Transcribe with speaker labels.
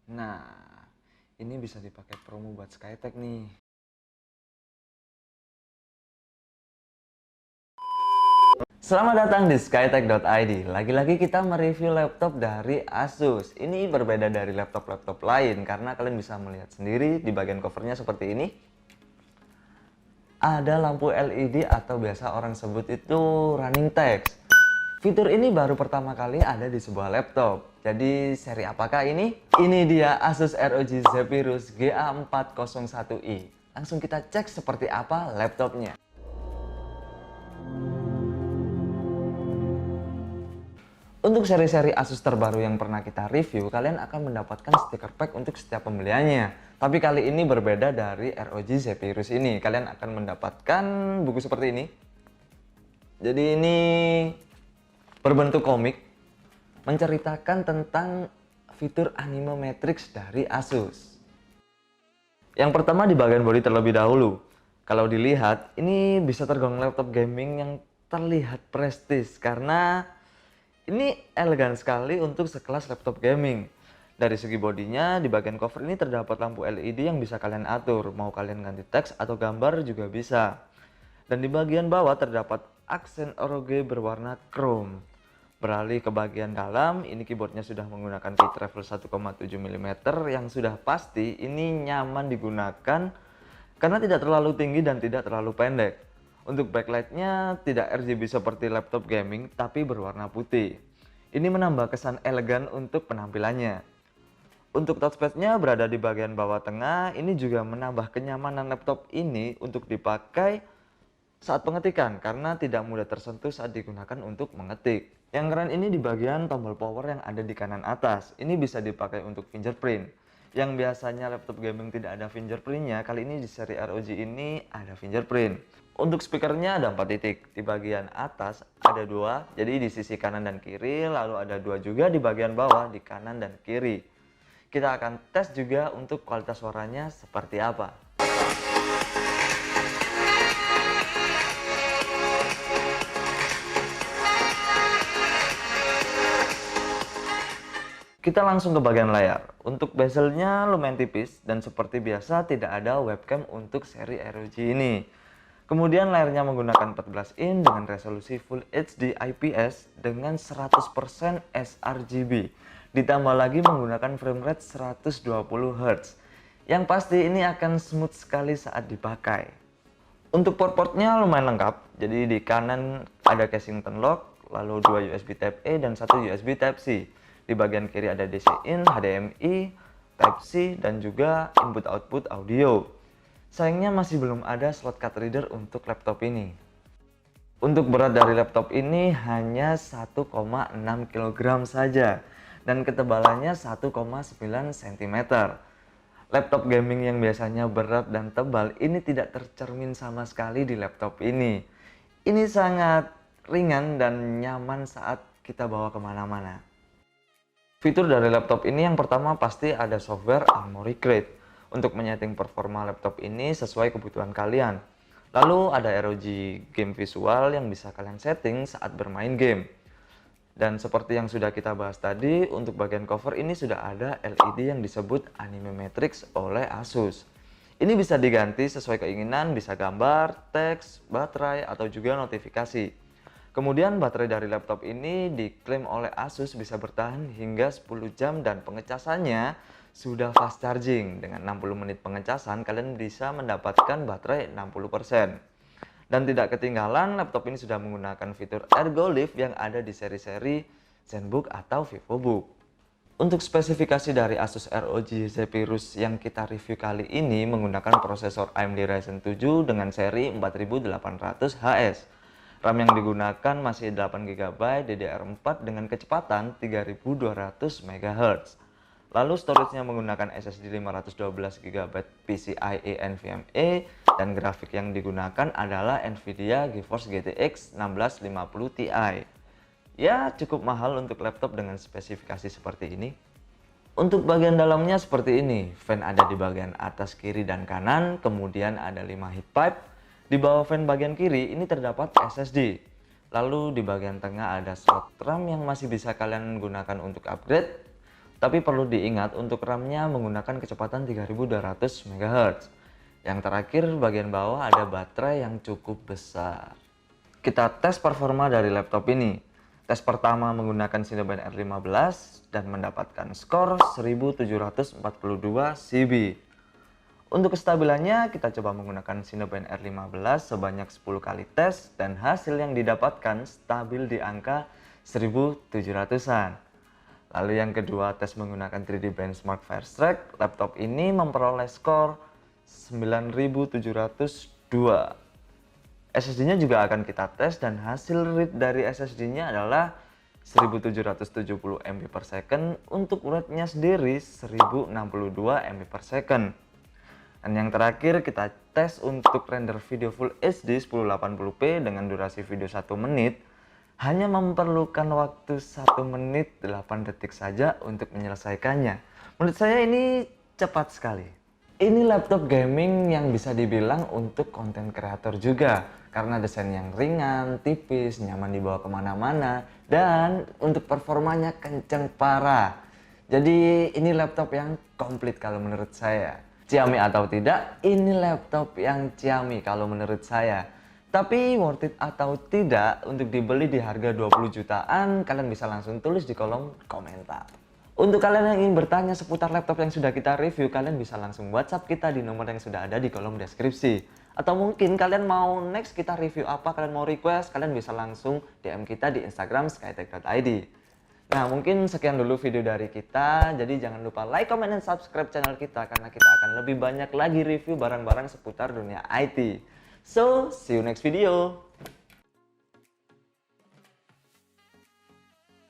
Speaker 1: Nah, ini bisa dipakai promo buat Skytech nih. Selamat datang di skytech.id. Lagi-lagi kita mereview laptop dari Asus. Ini berbeda dari laptop-laptop lain karena kalian bisa melihat sendiri di bagian covernya seperti ini. Ada lampu LED atau biasa orang sebut itu running text. Fitur ini baru pertama kali ada di sebuah laptop. Jadi seri apakah ini? Ini dia Asus ROG Zephyrus GA401i. Langsung kita cek seperti apa laptopnya. Untuk seri-seri Asus terbaru yang pernah kita review, kalian akan mendapatkan stiker pack untuk setiap pembeliannya. Tapi kali ini berbeda dari ROG Zephyrus ini. Kalian akan mendapatkan buku seperti ini. Jadi ini berbentuk komik, menceritakan tentang fitur Anime Matrix dari Asus. Yang pertama di bagian bodi terlebih dahulu. Kalau dilihat, ini bisa tergolong laptop gaming yang terlihat prestis karena ini elegan sekali untuk sekelas laptop gaming. Dari segi bodinya, di bagian cover ini terdapat lampu LED yang bisa kalian atur. Mau kalian ganti teks atau gambar juga bisa. Dan di bagian bawah terdapat aksen ROG berwarna chrome. Beralih ke bagian dalam, ini keyboardnya sudah menggunakan key travel 1,7 mm yang sudah pasti ini nyaman digunakan karena tidak terlalu tinggi dan tidak terlalu pendek. Untuk backlightnya tidak RGB seperti laptop gaming tapi berwarna putih. Ini menambah kesan elegan untuk penampilannya. Untuk touchpadnya berada di bagian bawah tengah, ini juga menambah kenyamanan laptop ini untuk dipakai saat pengetikan karena tidak mudah tersentuh saat digunakan untuk mengetik. Yang keren ini di bagian tombol power yang ada di kanan atas. Ini bisa dipakai untuk fingerprint. Yang biasanya laptop gaming tidak ada fingerprintnya, kali ini di seri ROG ini ada fingerprint. Untuk speakernya ada 4 titik. Di bagian atas ada 2, jadi di sisi kanan dan kiri, lalu ada 2 juga di bagian bawah di kanan dan kiri. Kita akan tes juga untuk kualitas suaranya seperti apa. Kita langsung ke bagian layar. Untuk bezelnya lumayan tipis dan seperti biasa tidak ada webcam untuk seri ROG ini. Kemudian layarnya menggunakan 14 in dengan resolusi Full HD IPS dengan 100% sRGB. Ditambah lagi menggunakan frame rate 120 Hz. Yang pasti ini akan smooth sekali saat dipakai. Untuk port-portnya lumayan lengkap. Jadi di kanan ada Kensington lock, lalu 2 USB Type-A dan 1 USB Type-C. Di bagian kiri ada DC-in, HDMI, Type-C, dan juga input-output audio. Sayangnya masih belum ada slot card reader untuk laptop ini. Untuk berat dari laptop ini hanya 1,6 kg saja dan ketebalannya 1,9 cm. Laptop gaming yang biasanya berat dan tebal ini tidak tercermin sama sekali di laptop ini. Ini sangat ringan dan nyaman saat kita bawa kemana-mana. Fitur dari laptop ini yang pertama pasti ada software Armoury Crate untuk menyeting performa laptop ini sesuai kebutuhan kalian. Lalu ada ROG Game Visual yang bisa kalian setting saat bermain game. Dan seperti yang sudah kita bahas tadi, untuk bagian cover ini sudah ada LED yang disebut Anime Matrix oleh Asus. Ini bisa diganti sesuai keinginan, bisa gambar, teks, baterai, atau juga notifikasi. Kemudian baterai dari laptop ini diklaim oleh Asus bisa bertahan hingga 10 jam dan pengecasannya sudah fast charging. Dengan 60 menit pengecasan kalian bisa mendapatkan baterai 60%. Dan tidak ketinggalan laptop ini sudah menggunakan fitur Ergo Lift yang ada di seri-seri ZenBook atau VivoBook. Untuk spesifikasi dari Asus ROG Zephyrus yang kita review kali ini menggunakan prosesor AMD Ryzen 7 dengan seri 4800HS. RAM yang digunakan masih 8GB DDR4 dengan kecepatan 3200 MHz. Lalu storage-nya menggunakan SSD 512GB PCIe NVMe dan grafik yang digunakan adalah Nvidia GeForce GTX 1650 Ti. Ya, cukup mahal untuk laptop dengan spesifikasi seperti ini. Untuk bagian dalamnya seperti ini, fan ada di bagian atas kiri dan kanan, kemudian ada 5 heat pipe. Di bawah fan bagian kiri ini terdapat SSD. Lalu di bagian tengah ada slot RAM yang masih bisa kalian gunakan untuk upgrade. Tapi perlu diingat untuk RAM-nya menggunakan kecepatan 3200 MHz. Yang terakhir bagian bawah ada baterai yang cukup besar. Kita tes performa dari laptop ini. Tes pertama menggunakan Cinebench R15 dan mendapatkan skor 1742 CB. Untuk kestabilannya kita coba menggunakan Cinebench R15 sebanyak 10 kali tes dan hasil yang didapatkan stabil di angka 1700-an. Lalu yang kedua tes menggunakan 3D Benchmark Firestrike, laptop ini memperoleh skor 9702. SSD-nya juga akan kita tes dan hasil read dari SSD-nya adalah 1770 MB per second, untuk write-nya sendiri 1062 MB per second. Dan yang terakhir kita tes untuk render video Full HD 1080p dengan durasi video 1 menit, hanya memerlukan waktu 1 menit 8 detik saja untuk menyelesaikannya. Menurut saya ini cepat sekali. Ini laptop gaming yang bisa dibilang untuk konten kreator juga, karena desain yang ringan, tipis, nyaman dibawa kemana-mana, dan untuk performanya kenceng parah. Jadi ini laptop yang komplit kalau menurut saya. Xiaomi atau tidak, ini laptop yang Xiaomi kalau menurut saya. Tapi worth it atau tidak untuk dibeli di harga 20 jutaan, kalian bisa langsung tulis di kolom komentar. Untuk kalian yang ingin bertanya seputar laptop yang sudah kita review, kalian bisa langsung WhatsApp kita di nomor yang sudah ada di kolom deskripsi. Atau mungkin kalian mau next kita review apa, kalian mau request, kalian bisa langsung DM kita di Instagram skytech.id. Nah, mungkin sekian dulu video dari kita. Jadi jangan lupa like, comment, dan subscribe channel kita, karena kita akan lebih banyak lagi review barang-barang seputar dunia IT. So, see you next video.